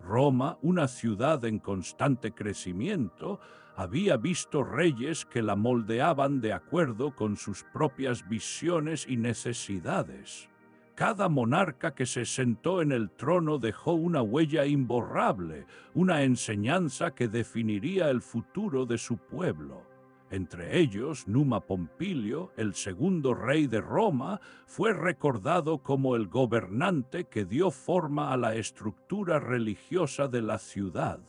Roma, una ciudad en constante crecimiento, había visto reyes que la moldeaban de acuerdo con sus propias visiones y necesidades. Cada monarca que se sentó en el trono dejó una huella imborrable, una enseñanza que definiría el futuro de su pueblo. Entre ellos, Numa Pompilio, el segundo rey de Roma, fue recordado como el gobernante que dio forma a la estructura religiosa de la ciudad.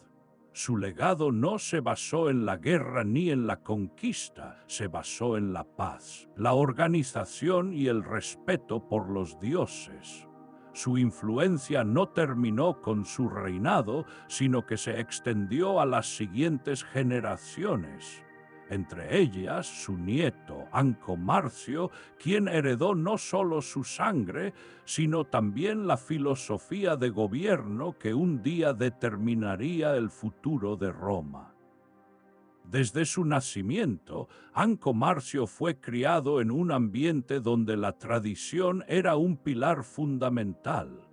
Su legado no se basó en la guerra ni en la conquista, se basó en la paz, la organización y el respeto por los dioses. Su influencia no terminó con su reinado, sino que se extendió a las siguientes generaciones. Entre ellas su nieto, Anco Marcio, quien heredó no solo su sangre, sino también la filosofía de gobierno que un día determinaría el futuro de Roma. Desde su nacimiento, Anco Marcio fue criado en un ambiente donde la tradición era un pilar fundamental.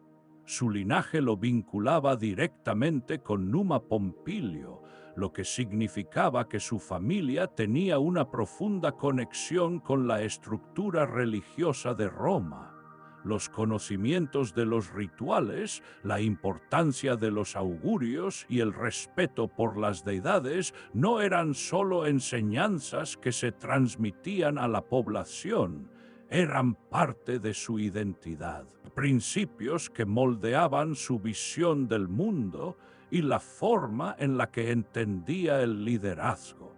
Su linaje lo vinculaba directamente con Numa Pompilio, lo que significaba que su familia tenía una profunda conexión con la estructura religiosa de Roma. Los conocimientos de los rituales, la importancia de los augurios y el respeto por las deidades no eran solo enseñanzas que se transmitían a la población, eran parte de su identidad, principios que moldeaban su visión del mundo y la forma en la que entendía el liderazgo.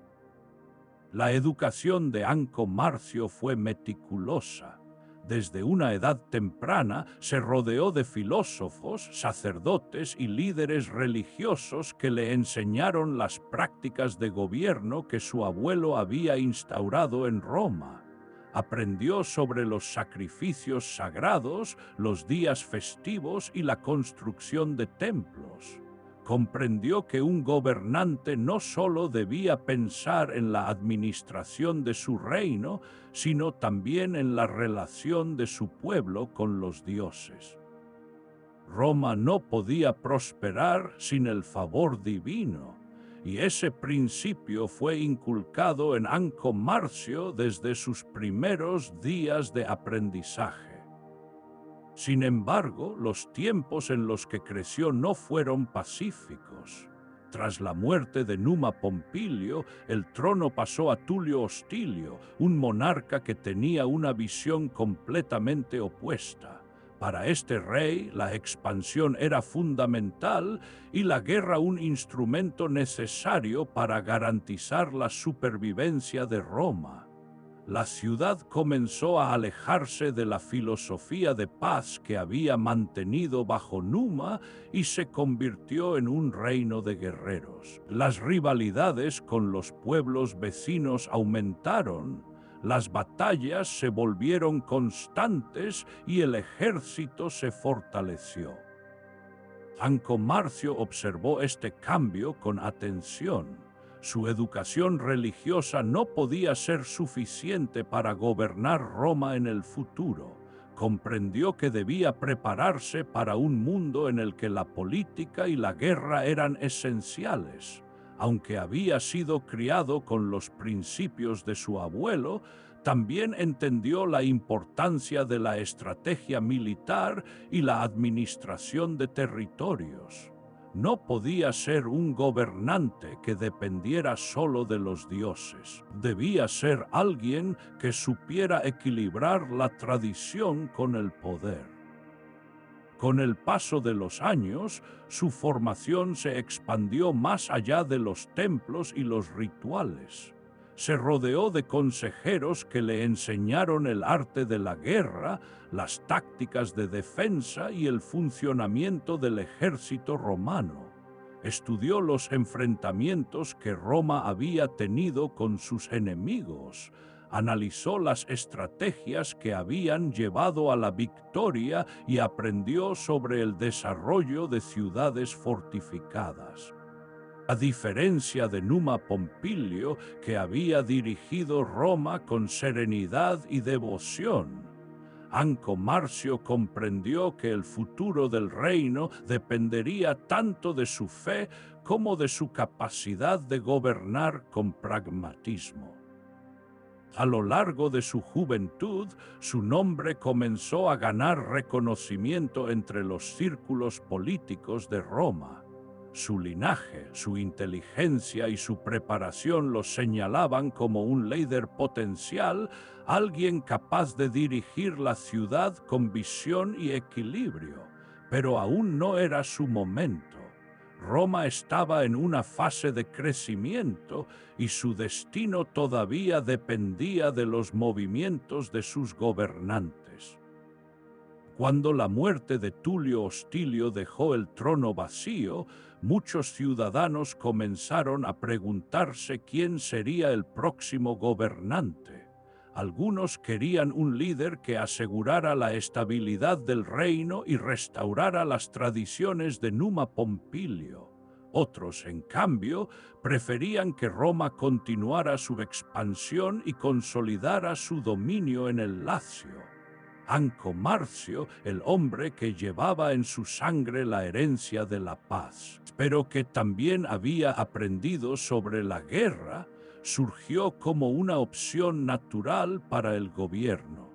La educación de Anco Marcio fue meticulosa. Desde una edad temprana se rodeó de filósofos, sacerdotes y líderes religiosos que le enseñaron las prácticas de gobierno que su abuelo había instaurado en Roma. Aprendió sobre los sacrificios sagrados, los días festivos y la construcción de templos. Comprendió que un gobernante no solo debía pensar en la administración de su reino, sino también en la relación de su pueblo con los dioses. Roma no podía prosperar sin el favor divino, y ese principio fue inculcado en Anco Marcio desde sus primeros días de aprendizaje. Sin embargo, los tiempos en los que creció no fueron pacíficos. Tras la muerte de Numa Pompilio, el trono pasó a Tulio Hostilio, un monarca que tenía una visión completamente opuesta. Para este rey, la expansión era fundamental y la guerra un instrumento necesario para garantizar la supervivencia de Roma. La ciudad comenzó a alejarse de la filosofía de paz que había mantenido bajo Numa y se convirtió en un reino de guerreros. Las rivalidades con los pueblos vecinos aumentaron, las batallas se volvieron constantes y el ejército se fortaleció. Anco Marcio observó este cambio con atención. Su educación religiosa no podía ser suficiente para gobernar Roma en el futuro. Comprendió que debía prepararse para un mundo en el que la política y la guerra eran esenciales. Aunque había sido criado con los principios de su abuelo, también entendió la importancia de la estrategia militar y la administración de territorios. No podía ser un gobernante que dependiera solo de los dioses. Debía ser alguien que supiera equilibrar la tradición con el poder. Con el paso de los años, su formación se expandió más allá de los templos y los rituales. Se rodeó de consejeros que le enseñaron el arte de la guerra, las tácticas de defensa y el funcionamiento del ejército romano. Estudió los enfrentamientos que Roma había tenido con sus enemigos. Analizó las estrategias que habían llevado a la victoria y aprendió sobre el desarrollo de ciudades fortificadas. A diferencia de Numa Pompilio, que había dirigido Roma con serenidad y devoción, Anco Marcio comprendió que el futuro del reino dependería tanto de su fe como de su capacidad de gobernar con pragmatismo. A lo largo de su juventud, su nombre comenzó a ganar reconocimiento entre los círculos políticos de Roma. Su linaje, su inteligencia y su preparación lo señalaban como un líder potencial, alguien capaz de dirigir la ciudad con visión y equilibrio, pero aún no era su momento. Roma estaba en una fase de crecimiento y su destino todavía dependía de los movimientos de sus gobernantes. Cuando la muerte de Tulio Hostilio dejó el trono vacío, muchos ciudadanos comenzaron a preguntarse quién sería el próximo gobernante. Algunos querían un líder que asegurara la estabilidad del reino y restaurara las tradiciones de Numa Pompilio. Otros, en cambio, preferían que Roma continuara su expansión y consolidara su dominio en el Lacio. Anco Marcio, el hombre que llevaba en su sangre la herencia de la paz, pero que también había aprendido sobre la guerra, surgió como una opción natural para el gobierno.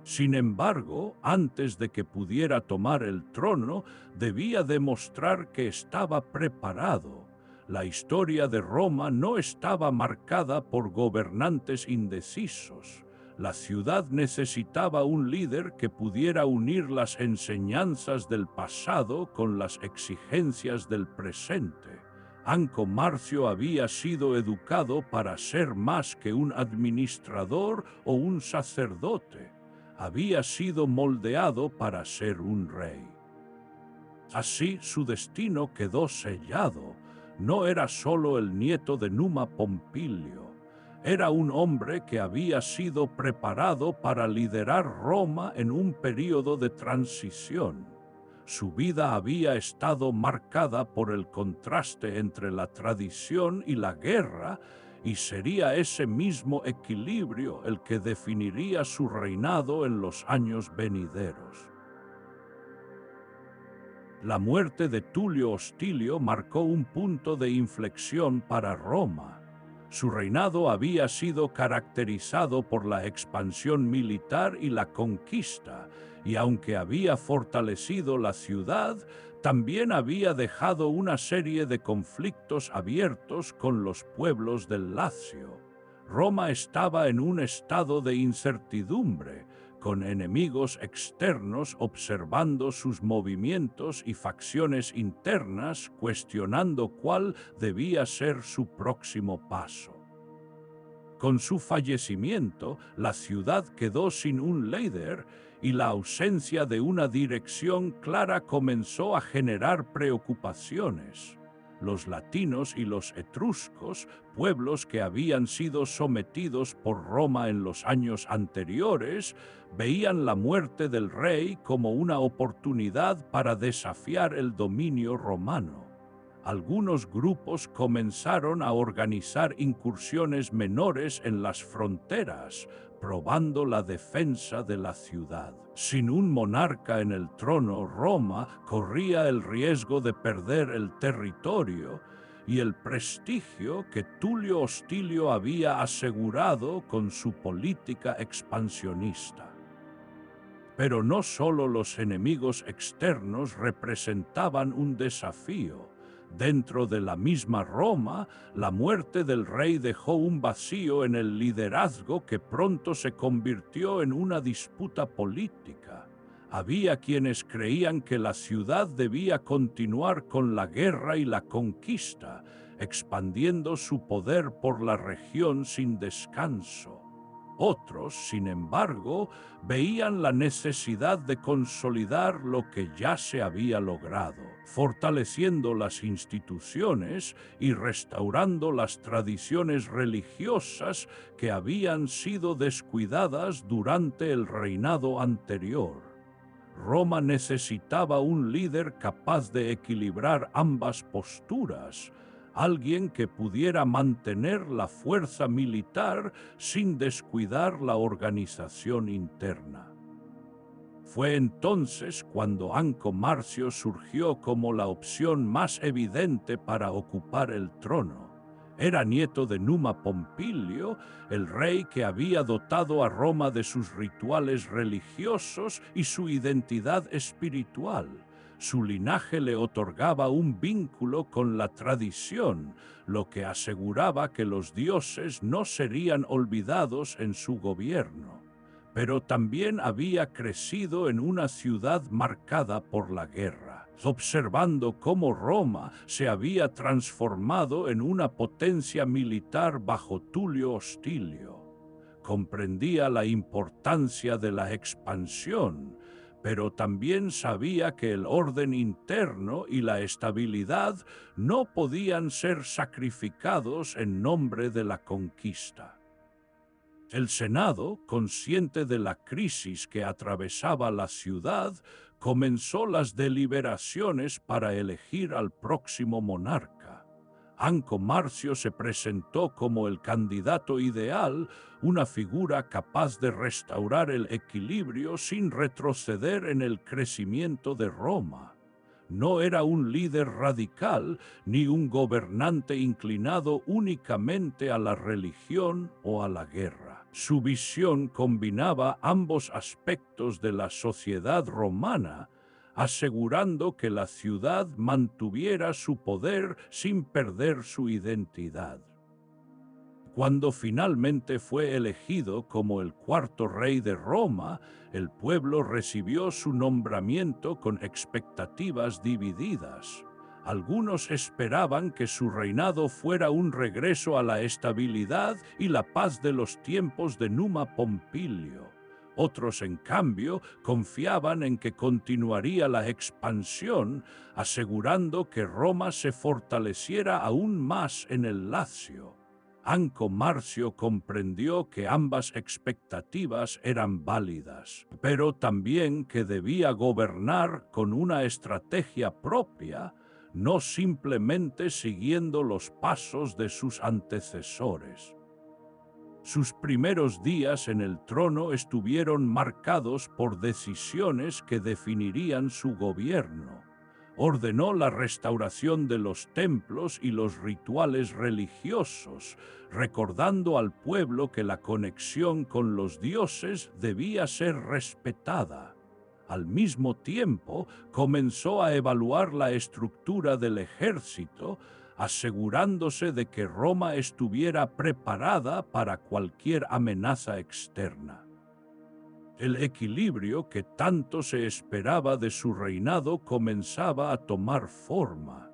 Sin embargo, antes de que pudiera tomar el trono, debía demostrar que estaba preparado. La historia de Roma no estaba marcada por gobernantes indecisos. La ciudad necesitaba un líder que pudiera unir las enseñanzas del pasado con las exigencias del presente. Anco Marcio había sido educado para ser más que un administrador o un sacerdote. Había sido moldeado para ser un rey. Así su destino quedó sellado. No era solo el nieto de Numa Pompilio. Era un hombre que había sido preparado para liderar Roma en un período de transición. Su vida había estado marcada por el contraste entre la tradición y la guerra, y sería ese mismo equilibrio el que definiría su reinado en los años venideros. La muerte de Tulio Hostilio marcó un punto de inflexión para Roma. Su reinado había sido caracterizado por la expansión militar y la conquista, y aunque había fortalecido la ciudad, también había dejado una serie de conflictos abiertos con los pueblos del Lacio. Roma estaba en un estado de incertidumbre, con enemigos externos observando sus movimientos y facciones internas cuestionando cuál debía ser su próximo paso. Con su fallecimiento, la ciudad quedó sin un líder y la ausencia de una dirección clara comenzó a generar preocupaciones. Los latinos y los etruscos, pueblos que habían sido sometidos por Roma en los años anteriores, veían la muerte del rey como una oportunidad para desafiar el dominio romano. Algunos grupos comenzaron a organizar incursiones menores en las fronteras, probando la defensa de la ciudad. Sin un monarca en el trono, Roma corría el riesgo de perder el territorio y el prestigio que Tulio Hostilio había asegurado con su política expansionista. Pero no solo los enemigos externos representaban un desafío. Dentro de la misma Roma, la muerte del rey dejó un vacío en el liderazgo que pronto se convirtió en una disputa política. Había quienes creían que la ciudad debía continuar con la guerra y la conquista, expandiendo su poder por la región sin descanso. Otros, sin embargo, veían la necesidad de consolidar lo que ya se había logrado, fortaleciendo las instituciones y restaurando las tradiciones religiosas que habían sido descuidadas durante el reinado anterior. Roma necesitaba un líder capaz de equilibrar ambas posturas, alguien que pudiera mantener la fuerza militar sin descuidar la organización interna. Fue entonces cuando Anco Marcio surgió como la opción más evidente para ocupar el trono. Era nieto de Numa Pompilio, el rey que había dotado a Roma de sus rituales religiosos y su identidad espiritual. Su linaje le otorgaba un vínculo con la tradición, lo que aseguraba que los dioses no serían olvidados en su gobierno. Pero también había crecido en una ciudad marcada por la guerra, observando cómo Roma se había transformado en una potencia militar bajo Tulio Hostilio. Comprendía la importancia de la expansión, pero también sabía que el orden interno y la estabilidad no podían ser sacrificados en nombre de la conquista. El Senado, consciente de la crisis que atravesaba la ciudad, comenzó las deliberaciones para elegir al próximo monarca. Anco Marcio se presentó como el candidato ideal, una figura capaz de restaurar el equilibrio sin retroceder en el crecimiento de Roma. No era un líder radical ni un gobernante inclinado únicamente a la religión o a la guerra. Su visión combinaba ambos aspectos de la sociedad romana, asegurando que la ciudad mantuviera su poder sin perder su identidad. Cuando finalmente fue elegido como el cuarto rey de Roma, el pueblo recibió su nombramiento con expectativas divididas. Algunos esperaban que su reinado fuera un regreso a la estabilidad y la paz de los tiempos de Numa Pompilio. Otros, en cambio, confiaban en que continuaría la expansión, asegurando que Roma se fortaleciera aún más en el Lacio. Anco Marcio comprendió que ambas expectativas eran válidas, pero también que debía gobernar con una estrategia propia, no simplemente siguiendo los pasos de sus antecesores. Sus primeros días en el trono estuvieron marcados por decisiones que definirían su gobierno. Ordenó la restauración de los templos y los rituales religiosos, recordando al pueblo que la conexión con los dioses debía ser respetada. Al mismo tiempo, comenzó a evaluar la estructura del ejército, asegurándose de que Roma estuviera preparada para cualquier amenaza externa. El equilibrio que tanto se esperaba de su reinado comenzaba a tomar forma.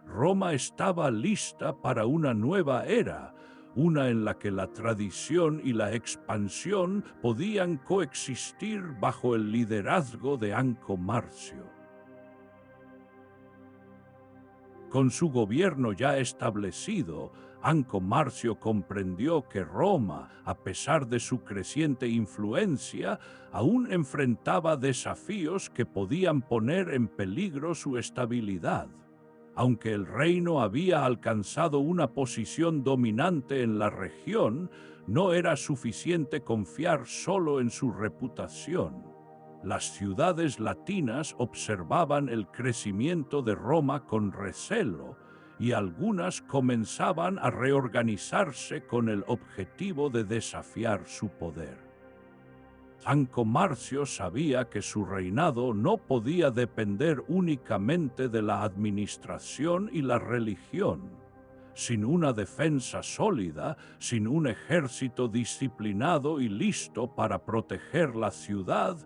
Roma estaba lista para una nueva era, una en la que la tradición y la expansión podían coexistir bajo el liderazgo de Anco Marcio. Con su gobierno ya establecido, Anco Marcio comprendió que Roma, a pesar de su creciente influencia, aún enfrentaba desafíos que podían poner en peligro su estabilidad. Aunque el reino había alcanzado una posición dominante en la región, no era suficiente confiar solo en su reputación. Las ciudades latinas observaban el crecimiento de Roma con recelo, y algunas comenzaban a reorganizarse con el objetivo de desafiar su poder. Anco Marcio sabía que su reinado no podía depender únicamente de la administración y la religión. Sin una defensa sólida, sin un ejército disciplinado y listo para proteger la ciudad,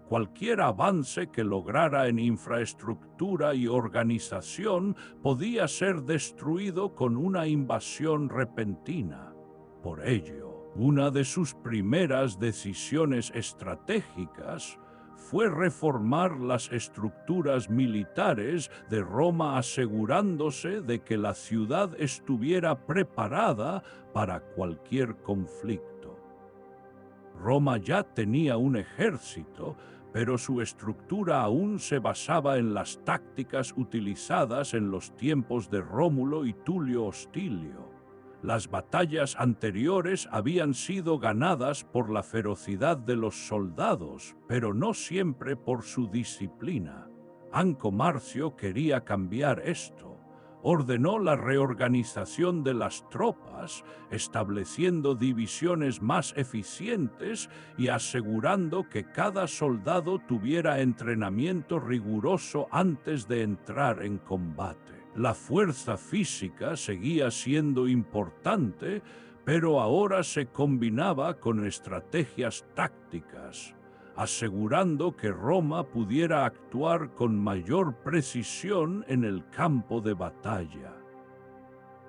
cualquier avance que lograra en infraestructura y organización podía ser destruido con una invasión repentina. Por ello, una de sus primeras decisiones estratégicas fue reformar las estructuras militares de Roma, asegurándose de que la ciudad estuviera preparada para cualquier conflicto. Roma ya tenía un ejército, pero su estructura aún se basaba en las tácticas utilizadas en los tiempos de Rómulo y Tulio Hostilio. Las batallas anteriores habían sido ganadas por la ferocidad de los soldados, pero no siempre por su disciplina. Anco Marcio quería cambiar esto. Ordenó la reorganización de las tropas, estableciendo divisiones más eficientes y asegurando que cada soldado tuviera entrenamiento riguroso antes de entrar en combate. La fuerza física seguía siendo importante, pero ahora se combinaba con estrategias tácticas, asegurando que Roma pudiera actuar con mayor precisión en el campo de batalla.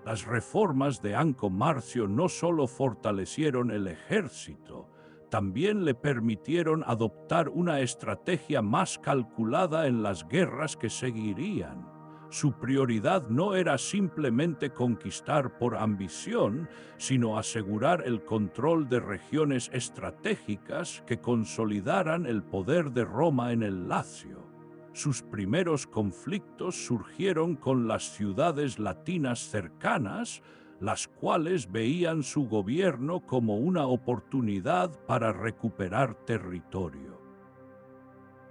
Las reformas de Anco Marcio no solo fortalecieron el ejército, también le permitieron adoptar una estrategia más calculada en las guerras que seguirían. Su prioridad no era simplemente conquistar por ambición, sino asegurar el control de regiones estratégicas que consolidaran el poder de Roma en el Lacio. Sus primeros conflictos surgieron con las ciudades latinas cercanas, las cuales veían su gobierno como una oportunidad para recuperar territorio.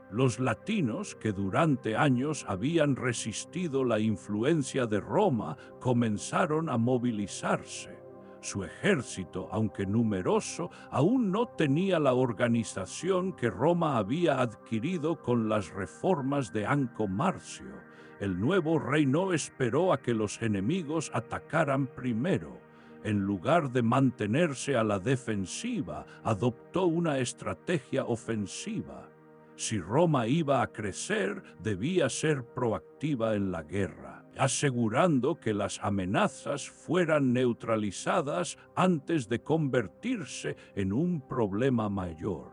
Los latinos, que durante años habían resistido la influencia de Roma, comenzaron a movilizarse. Su ejército, aunque numeroso, aún no tenía la organización que Roma había adquirido con las reformas de Anco Marcio. El nuevo rey no esperó a que los enemigos atacaran primero. En lugar de mantenerse a la defensiva, adoptó una estrategia ofensiva. Si Roma iba a crecer, debía ser proactiva en la guerra, asegurando que las amenazas fueran neutralizadas antes de convertirse en un problema mayor.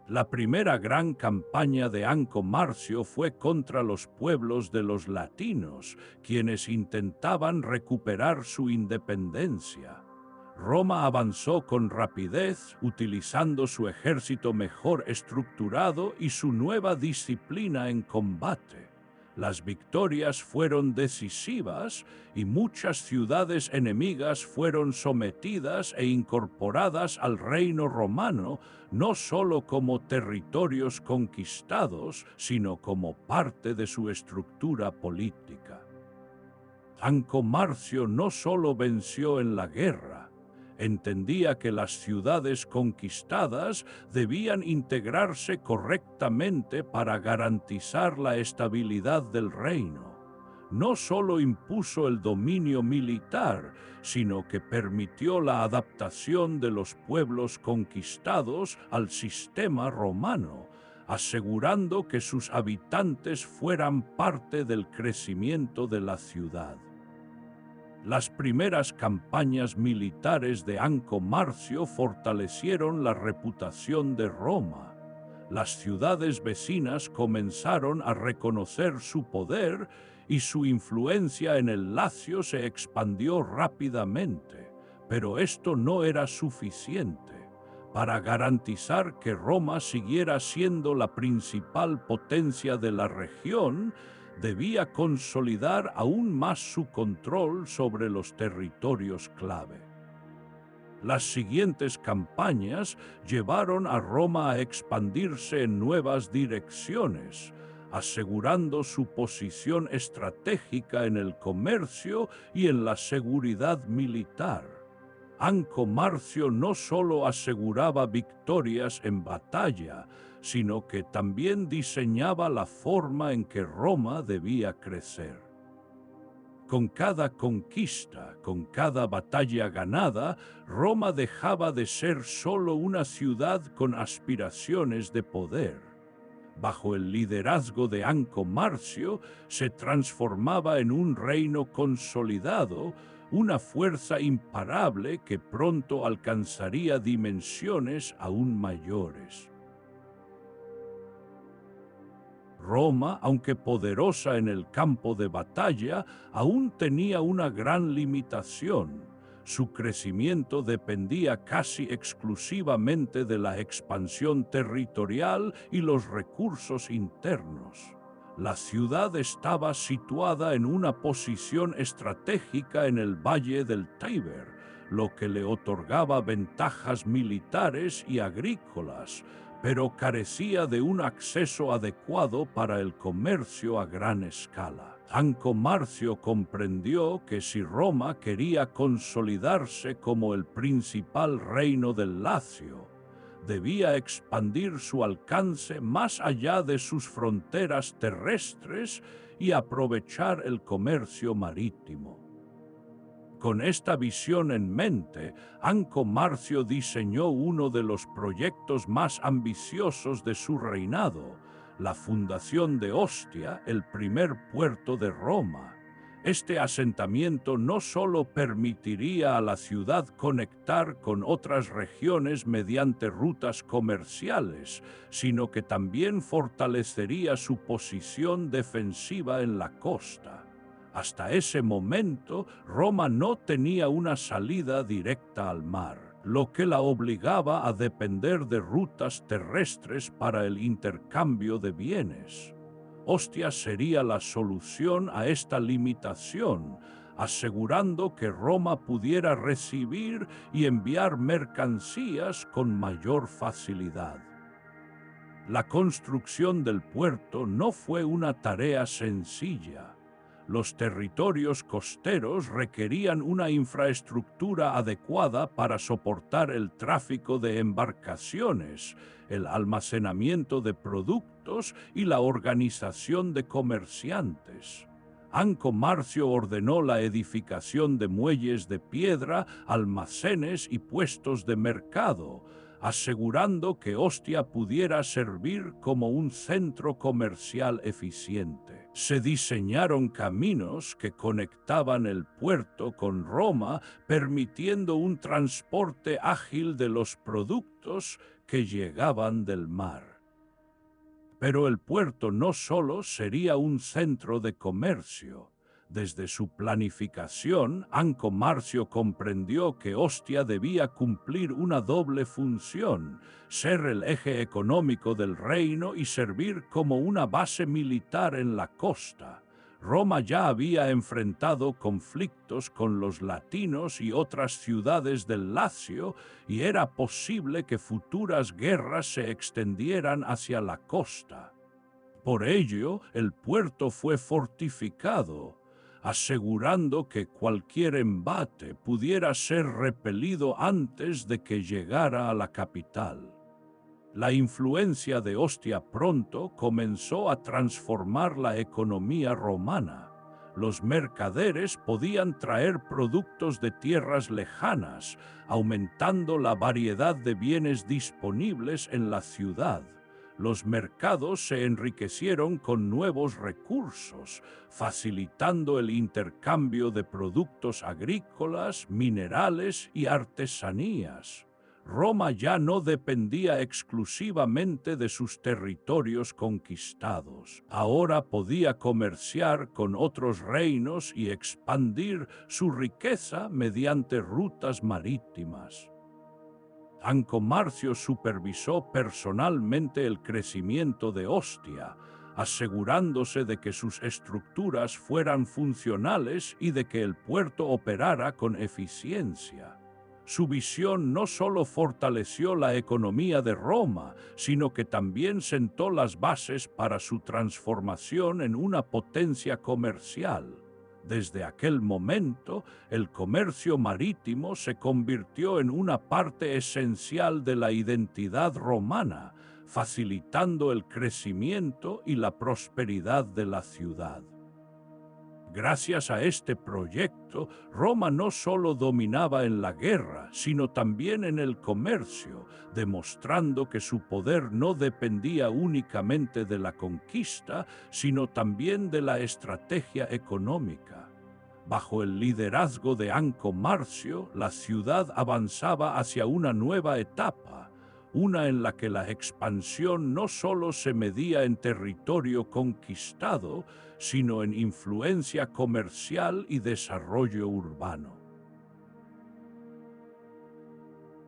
La primera gran campaña de Anco Marcio fue contra los pueblos de los latinos, quienes intentaban recuperar su independencia. Roma avanzó con rapidez, utilizando su ejército mejor estructurado y su nueva disciplina en combate. Las victorias fueron decisivas y muchas ciudades enemigas fueron sometidas e incorporadas al reino romano, no solo como territorios conquistados, sino como parte de su estructura política. Anco Marcio no solo venció en la guerra, entendía que las ciudades conquistadas debían integrarse correctamente para garantizar la estabilidad del reino. No solo impuso el dominio militar, sino que permitió la adaptación de los pueblos conquistados al sistema romano, asegurando que sus habitantes fueran parte del crecimiento de la ciudad. Las primeras campañas militares de Anco Marcio fortalecieron la reputación de Roma. Las ciudades vecinas comenzaron a reconocer su poder y su influencia en el Lacio se expandió rápidamente. Pero esto no era suficiente. Para garantizar que Roma siguiera siendo la principal potencia de la región, debía consolidar aún más su control sobre los territorios clave. Las siguientes campañas llevaron a Roma a expandirse en nuevas direcciones, asegurando su posición estratégica en el comercio y en la seguridad militar. Anco Marcio no solo aseguraba victorias en batalla, sino que también diseñaba la forma en que Roma debía crecer. Con cada conquista, con cada batalla ganada, Roma dejaba de ser solo una ciudad con aspiraciones de poder. Bajo el liderazgo de Anco Marcio, se transformaba en un reino consolidado, una fuerza imparable que pronto alcanzaría dimensiones aún mayores. Roma, aunque poderosa en el campo de batalla, aún tenía una gran limitación. Su crecimiento dependía casi exclusivamente de la expansión territorial y los recursos internos. La ciudad estaba situada en una posición estratégica en el valle del Tíber, lo que le otorgaba ventajas militares y agrícolas, pero carecía de un acceso adecuado para el comercio a gran escala. Anco Marcio comprendió que si Roma quería consolidarse como el principal reino del Lacio, debía expandir su alcance más allá de sus fronteras terrestres y aprovechar el comercio marítimo. Con esta visión en mente, Anco Marcio diseñó uno de los proyectos más ambiciosos de su reinado, la fundación de Ostia, el primer puerto de Roma. Este asentamiento no solo permitiría a la ciudad conectar con otras regiones mediante rutas comerciales, sino que también fortalecería su posición defensiva en la costa. Hasta ese momento, Roma no tenía una salida directa al mar, lo que la obligaba a depender de rutas terrestres para el intercambio de bienes. Ostia sería la solución a esta limitación, asegurando que Roma pudiera recibir y enviar mercancías con mayor facilidad. La construcción del puerto no fue una tarea sencilla. Los territorios costeros requerían una infraestructura adecuada para soportar el tráfico de embarcaciones, el almacenamiento de productos y la organización de comerciantes. Anco Marcio ordenó la edificación de muelles de piedra, almacenes y puestos de mercado, asegurando que Ostia pudiera servir como un centro comercial eficiente. Se diseñaron caminos que conectaban el puerto con Roma, permitiendo un transporte ágil de los productos que llegaban del mar. Pero el puerto no solo sería un centro de comercio. Desde su planificación, Anco Marcio comprendió que Ostia debía cumplir una doble función: ser el eje económico del reino y servir como una base militar en la costa. Roma ya había enfrentado conflictos con los latinos y otras ciudades del Lacio, y era posible que futuras guerras se extendieran hacia la costa. Por ello, el puerto fue fortificado, asegurando que cualquier embate pudiera ser repelido antes de que llegara a la capital. La influencia de Ostia pronto comenzó a transformar la economía romana. Los mercaderes podían traer productos de tierras lejanas, aumentando la variedad de bienes disponibles en la ciudad. Los mercados se enriquecieron con nuevos recursos, facilitando el intercambio de productos agrícolas, minerales y artesanías. Roma ya no dependía exclusivamente de sus territorios conquistados. Ahora podía comerciar con otros reinos y expandir su riqueza mediante rutas marítimas. Anco Marcio supervisó personalmente el crecimiento de Ostia, asegurándose de que sus estructuras fueran funcionales y de que el puerto operara con eficiencia. Su visión no solo fortaleció la economía de Roma, sino que también sentó las bases para su transformación en una potencia comercial. Desde aquel momento, el comercio marítimo se convirtió en una parte esencial de la identidad romana, facilitando el crecimiento y la prosperidad de la ciudad. Gracias a este proyecto, Roma no solo dominaba en la guerra, sino también en el comercio, demostrando que su poder no dependía únicamente de la conquista, sino también de la estrategia económica. Bajo el liderazgo de Anco Marcio, la ciudad avanzaba hacia una nueva etapa, una en la que la expansión no solo se medía en territorio conquistado, sino en influencia comercial y desarrollo urbano.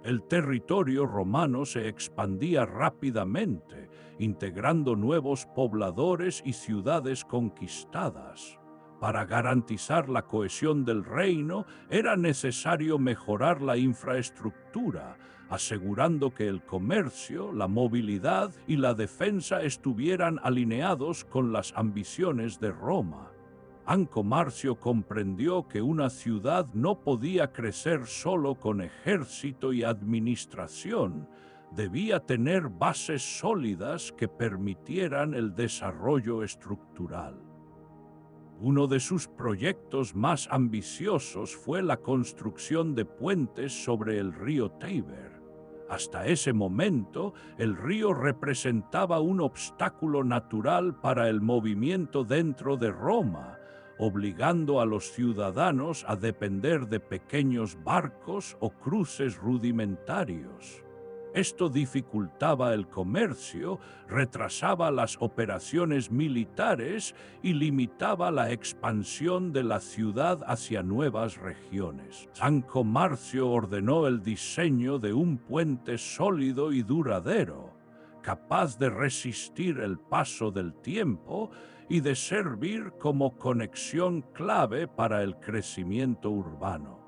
El territorio romano se expandía rápidamente, integrando nuevos pobladores y ciudades conquistadas. Para garantizar la cohesión del reino, era necesario mejorar la infraestructura, asegurando que el comercio, la movilidad y la defensa estuvieran alineados con las ambiciones de Roma. Anco Marcio comprendió que una ciudad no podía crecer solo con ejército y administración. Debía tener bases sólidas que permitieran el desarrollo estructural. Uno de sus proyectos más ambiciosos fue la construcción de puentes sobre el río Tíber. Hasta ese momento, el río representaba un obstáculo natural para el movimiento dentro de Roma, obligando a los ciudadanos a depender de pequeños barcos o cruces rudimentarios. Esto dificultaba el comercio, retrasaba las operaciones militares y limitaba la expansión de la ciudad hacia nuevas regiones. Anco Marcio ordenó el diseño de un puente sólido y duradero, capaz de resistir el paso del tiempo y de servir como conexión clave para el crecimiento urbano.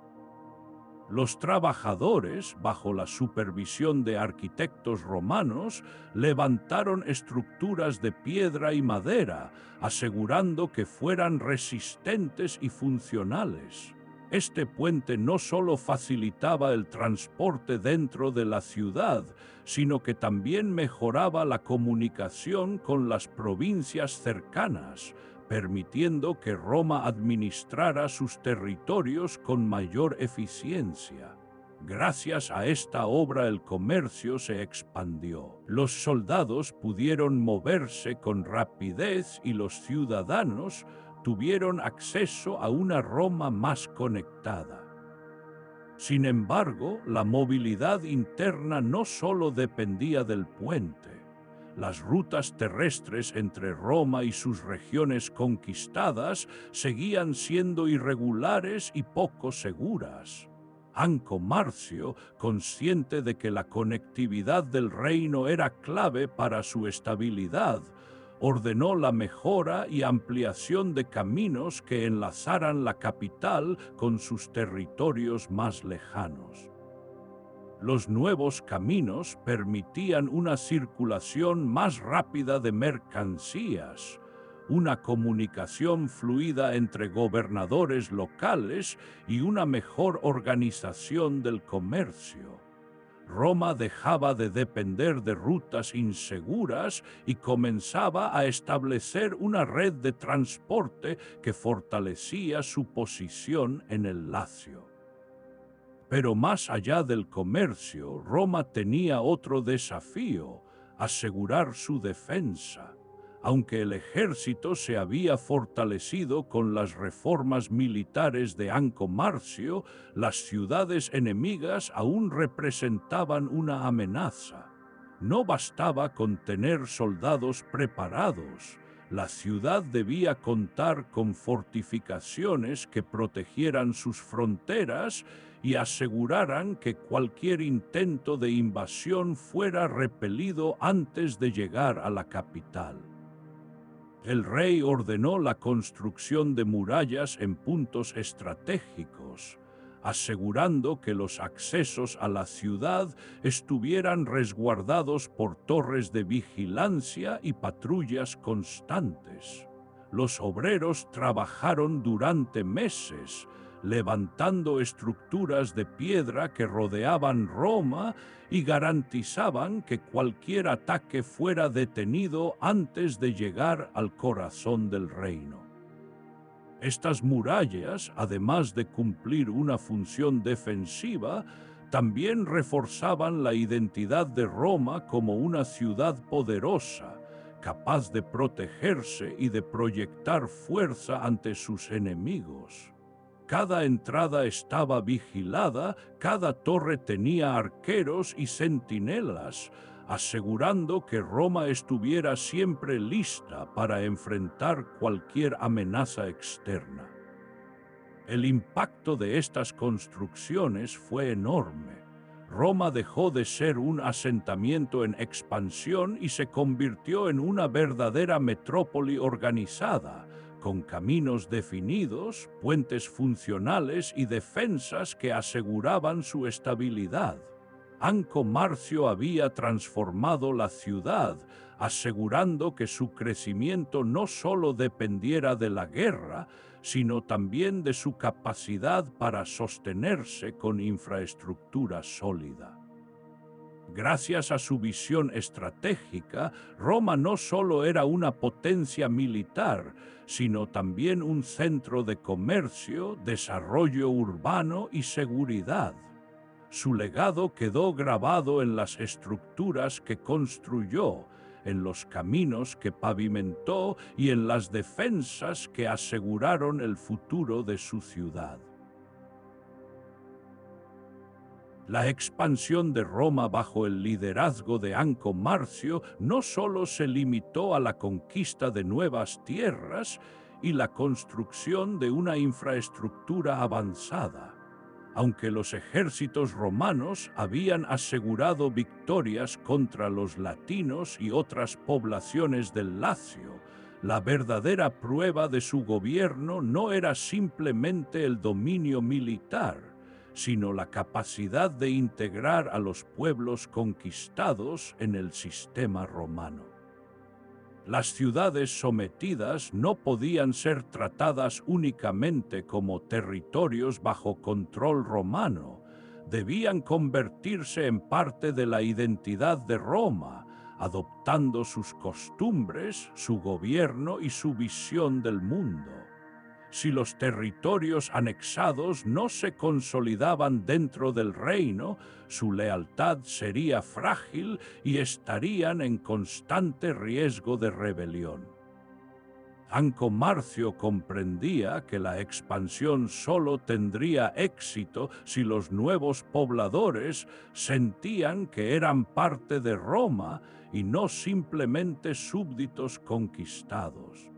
Los trabajadores, bajo la supervisión de arquitectos romanos, levantaron estructuras de piedra y madera, asegurando que fueran resistentes y funcionales. Este puente no solo facilitaba el transporte dentro de la ciudad, sino que también mejoraba la comunicación con las provincias cercanas, permitiendo que Roma administrara sus territorios con mayor eficiencia. Gracias a esta obra el comercio se expandió. Los soldados pudieron moverse con rapidez y los ciudadanos tuvieron acceso a una Roma más conectada. Sin embargo, la movilidad interna no solo dependía del puente. Las rutas terrestres entre Roma y sus regiones conquistadas seguían siendo irregulares y poco seguras. Anco Marcio, consciente de que la conectividad del reino era clave para su estabilidad, ordenó la mejora y ampliación de caminos que enlazaran la capital con sus territorios más lejanos. Los nuevos caminos permitían una circulación más rápida de mercancías, una comunicación fluida entre gobernadores locales y una mejor organización del comercio. Roma dejaba de depender de rutas inseguras y comenzaba a establecer una red de transporte que fortalecía su posición en el Lacio. Pero más allá del comercio, Roma tenía otro desafío: asegurar su defensa. Aunque el ejército se había fortalecido con las reformas militares de Anco Marcio, las ciudades enemigas aún representaban una amenaza. No bastaba con tener soldados preparados. La ciudad debía contar con fortificaciones que protegieran sus fronteras y aseguraran que cualquier intento de invasión fuera repelido antes de llegar a la capital. El rey ordenó la construcción de murallas en puntos estratégicos, asegurando que los accesos a la ciudad estuvieran resguardados por torres de vigilancia y patrullas constantes. Los obreros trabajaron durante meses, levantando estructuras de piedra que rodeaban Roma y garantizaban que cualquier ataque fuera detenido antes de llegar al corazón del reino. Estas murallas, además de cumplir una función defensiva, también reforzaban la identidad de Roma como una ciudad poderosa, capaz de protegerse y de proyectar fuerza ante sus enemigos. Cada entrada estaba vigilada, cada torre tenía arqueros y centinelas, asegurando que Roma estuviera siempre lista para enfrentar cualquier amenaza externa. El impacto de estas construcciones fue enorme. Roma dejó de ser un asentamiento en expansión y se convirtió en una verdadera metrópoli organizada, con caminos definidos, puentes funcionales y defensas que aseguraban su estabilidad. Anco Marcio había transformado la ciudad, asegurando que su crecimiento no solo dependiera de la guerra, sino también de su capacidad para sostenerse con infraestructura sólida. Gracias a su visión estratégica, Roma no solo era una potencia militar, sino también un centro de comercio, desarrollo urbano y seguridad. Su legado quedó grabado en las estructuras que construyó, en los caminos que pavimentó y en las defensas que aseguraron el futuro de su ciudad. La expansión de Roma bajo el liderazgo de Anco Marcio no solo se limitó a la conquista de nuevas tierras y la construcción de una infraestructura avanzada. Aunque los ejércitos romanos habían asegurado victorias contra los latinos y otras poblaciones del Lacio, la verdadera prueba de su gobierno no era simplemente el dominio militar, sino la capacidad de integrar a los pueblos conquistados en el sistema romano. Las ciudades sometidas no podían ser tratadas únicamente como territorios bajo control romano, debían convertirse en parte de la identidad de Roma, adoptando sus costumbres, su gobierno y su visión del mundo. Si los territorios anexados no se consolidaban dentro del reino, su lealtad sería frágil y estarían en constante riesgo de rebelión. Anco Marcio comprendía que la expansión solo tendría éxito si los nuevos pobladores sentían que eran parte de Roma y no simplemente súbditos conquistados.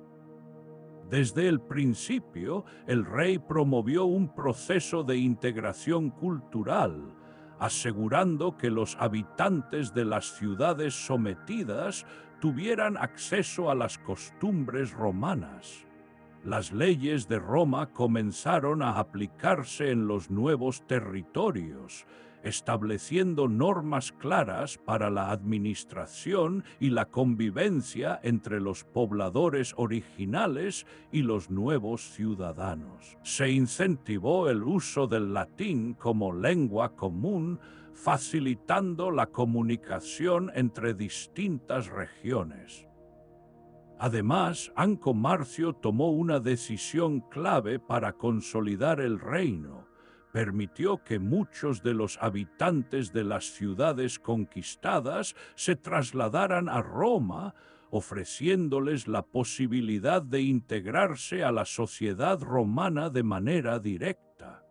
Desde el principio, el rey promovió un proceso de integración cultural, asegurando que los habitantes de las ciudades sometidas tuvieran acceso a las costumbres romanas. Las leyes de Roma comenzaron a aplicarse en los nuevos territorios, estableciendo normas claras para la administración y la convivencia entre los pobladores originales y los nuevos ciudadanos. Se incentivó el uso del latín como lengua común, facilitando la comunicación entre distintas regiones. Además, Anco Marcio tomó una decisión clave para consolidar el reino. Permitió que muchos de los habitantes de las ciudades conquistadas se trasladaran a Roma, ofreciéndoles la posibilidad de integrarse a la sociedad romana de manera directa.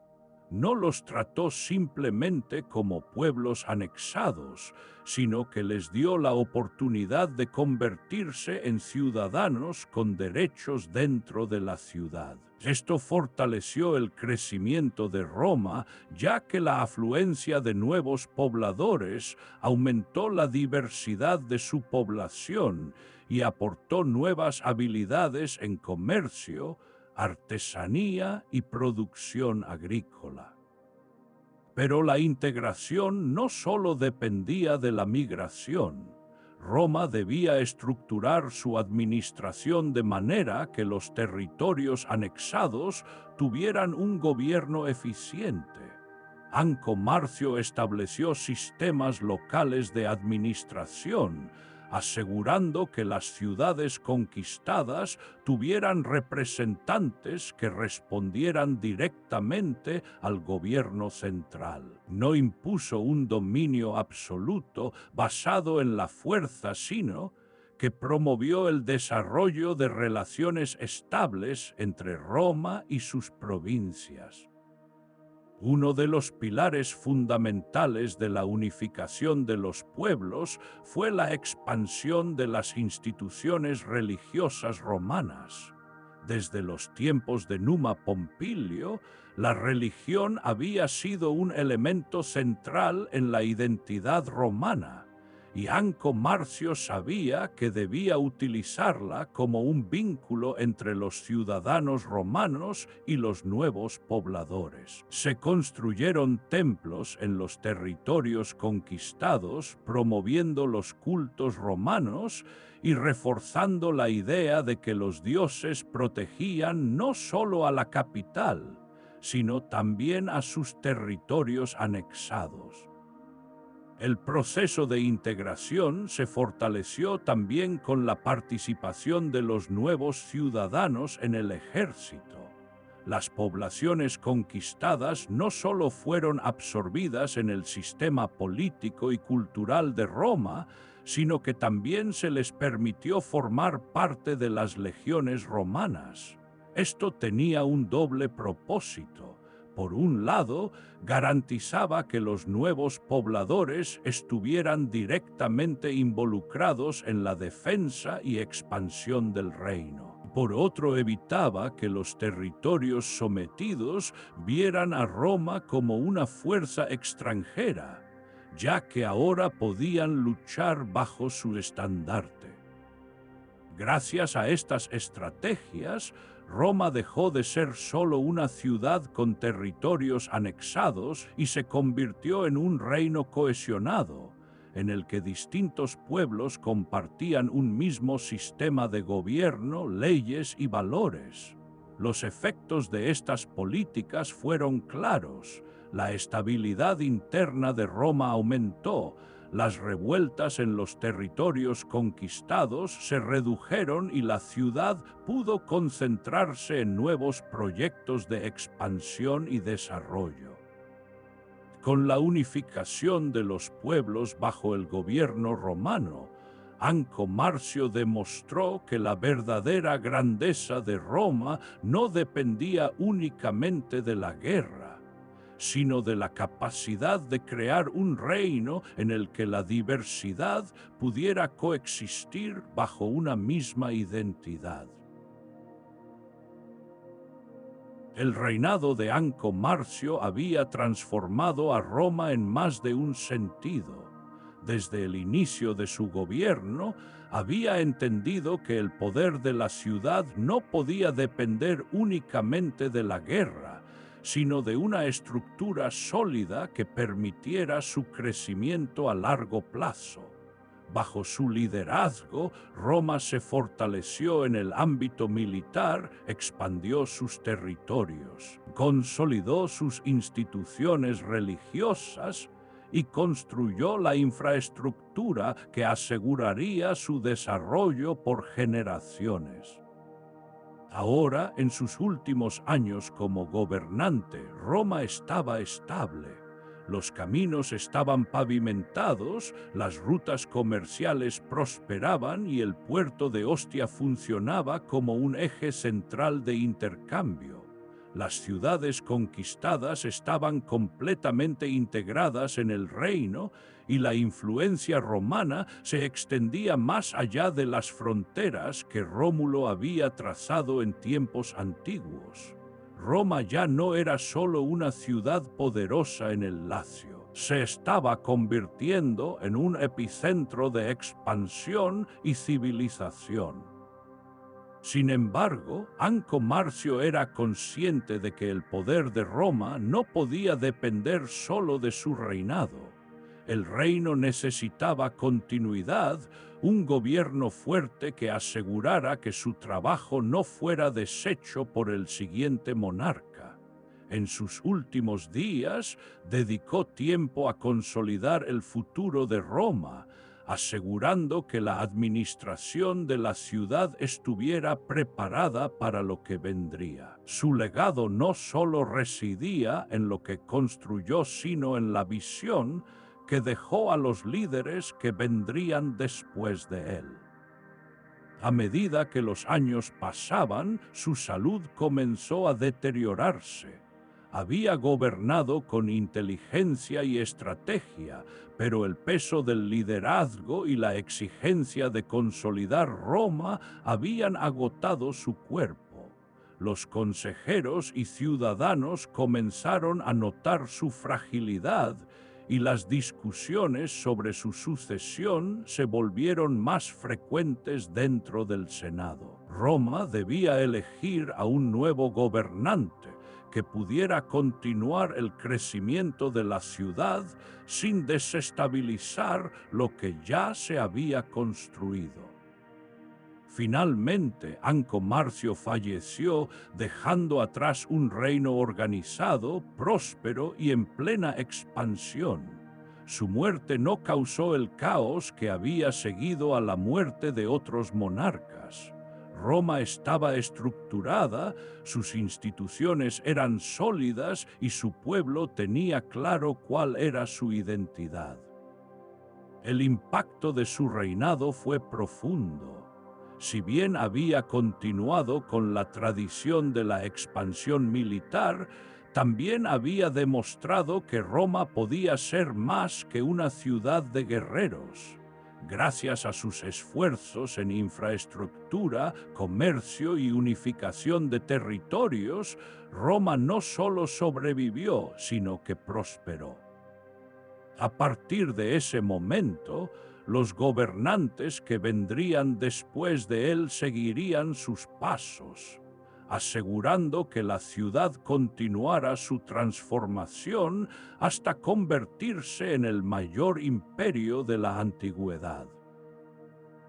No los trató simplemente como pueblos anexados, sino que les dio la oportunidad de convertirse en ciudadanos con derechos dentro de la ciudad. Esto fortaleció el crecimiento de Roma, ya que la afluencia de nuevos pobladores aumentó la diversidad de su población y aportó nuevas habilidades en comercio, artesanía y producción agrícola. Pero la integración no solo dependía de la migración. Roma debía estructurar su administración de manera que los territorios anexados tuvieran un gobierno eficiente. Anco Marcio estableció sistemas locales de administración, asegurando que las ciudades conquistadas tuvieran representantes que respondieran directamente al gobierno central. No impuso un dominio absoluto basado en la fuerza, sino que promovió el desarrollo de relaciones estables entre Roma y sus provincias. Uno de los pilares fundamentales de la unificación de los pueblos fue la expansión de las instituciones religiosas romanas. Desde los tiempos de Numa Pompilio, la religión había sido un elemento central en la identidad romana, y Anco Marcio sabía que debía utilizarla como un vínculo entre los ciudadanos romanos y los nuevos pobladores. Se construyeron templos en los territorios conquistados, promoviendo los cultos romanos y reforzando la idea de que los dioses protegían no solo a la capital, sino también a sus territorios anexados. El proceso de integración se fortaleció también con la participación de los nuevos ciudadanos en el ejército. Las poblaciones conquistadas no solo fueron absorbidas en el sistema político y cultural de Roma, sino que también se les permitió formar parte de las legiones romanas. Esto tenía un doble propósito. Por un lado, garantizaba que los nuevos pobladores estuvieran directamente involucrados en la defensa y expansión del reino. Por otro, evitaba que los territorios sometidos vieran a Roma como una fuerza extranjera, ya que ahora podían luchar bajo su estandarte. Gracias a estas estrategias, Roma dejó de ser solo una ciudad con territorios anexados y se convirtió en un reino cohesionado, en el que distintos pueblos compartían un mismo sistema de gobierno, leyes y valores. Los efectos de estas políticas fueron claros. La estabilidad interna de Roma aumentó. Las revueltas en los territorios conquistados se redujeron y la ciudad pudo concentrarse en nuevos proyectos de expansión y desarrollo. Con la unificación de los pueblos bajo el gobierno romano, Anco Marcio demostró que la verdadera grandeza de Roma no dependía únicamente de la guerra, sino de la capacidad de crear un reino en el que la diversidad pudiera coexistir bajo una misma identidad. El reinado de Anco Marcio había transformado a Roma en más de un sentido. Desde el inicio de su gobierno, había entendido que el poder de la ciudad no podía depender únicamente de la guerra, sino de una estructura sólida que permitiera su crecimiento a largo plazo. Bajo su liderazgo, Roma se fortaleció en el ámbito militar, expandió sus territorios, consolidó sus instituciones religiosas y construyó la infraestructura que aseguraría su desarrollo por generaciones. Ahora, en sus últimos años como gobernante, Roma estaba estable. Los caminos estaban pavimentados, las rutas comerciales prosperaban y el puerto de Ostia funcionaba como un eje central de intercambio. Las ciudades conquistadas estaban completamente integradas en el reino y la influencia romana se extendía más allá de las fronteras que Rómulo había trazado en tiempos antiguos. Roma ya no era solo una ciudad poderosa en el Lacio, se estaba convirtiendo en un epicentro de expansión y civilización. Sin embargo, Anco Marcio era consciente de que el poder de Roma no podía depender solo de su reinado. El reino necesitaba continuidad, un gobierno fuerte que asegurara que su trabajo no fuera deshecho por el siguiente monarca. En sus últimos días, dedicó tiempo a consolidar el futuro de Roma, asegurando que la administración de la ciudad estuviera preparada para lo que vendría. Su legado no solo residía en lo que construyó, sino en la visión que dejó a los líderes que vendrían después de él. A medida que los años pasaban, su salud comenzó a deteriorarse. Había gobernado con inteligencia y estrategia, pero el peso del liderazgo y la exigencia de consolidar Roma habían agotado su cuerpo. Los consejeros y ciudadanos comenzaron a notar su fragilidad y las discusiones sobre su sucesión se volvieron más frecuentes dentro del Senado. Roma debía elegir a un nuevo gobernante que pudiera continuar el crecimiento de la ciudad sin desestabilizar lo que ya se había construido. Finalmente, Anco Marcio falleció, dejando atrás un reino organizado, próspero y en plena expansión. Su muerte no causó el caos que había seguido a la muerte de otros monarcas. Roma estaba estructurada, sus instituciones eran sólidas y su pueblo tenía claro cuál era su identidad. El impacto de su reinado fue profundo. Si bien había continuado con la tradición de la expansión militar, también había demostrado que Roma podía ser más que una ciudad de guerreros. Gracias a sus esfuerzos en infraestructura, comercio y unificación de territorios, Roma no solo sobrevivió, sino que prosperó. A partir de ese momento, los gobernantes que vendrían después de él seguirían sus pasos, asegurando que la ciudad continuara su transformación hasta convertirse en el mayor imperio de la antigüedad.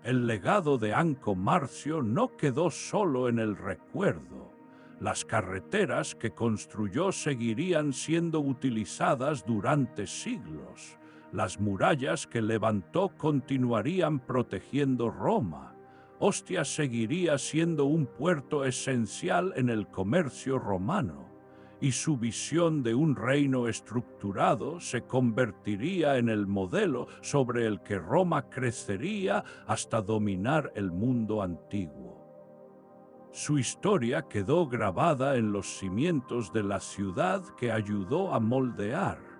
El legado de Anco Marcio no quedó solo en el recuerdo. Las carreteras que construyó seguirían siendo utilizadas durante siglos. Las murallas que levantó continuarían protegiendo Roma. Ostia seguiría siendo un puerto esencial en el comercio romano, y su visión de un reino estructurado se convertiría en el modelo sobre el que Roma crecería hasta dominar el mundo antiguo. Su historia quedó grabada en los cimientos de la ciudad que ayudó a moldear.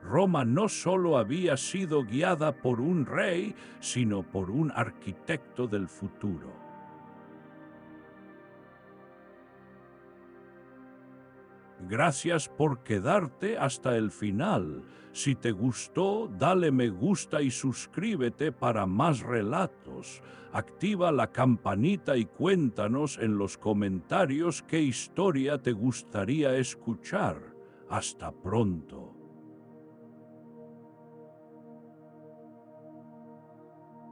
Roma no solo había sido guiada por un rey, sino por un arquitecto del futuro. Gracias por quedarte hasta el final. Si te gustó, dale me gusta y suscríbete para más relatos. Activa la campanita y cuéntanos en los comentarios qué historia te gustaría escuchar. Hasta pronto.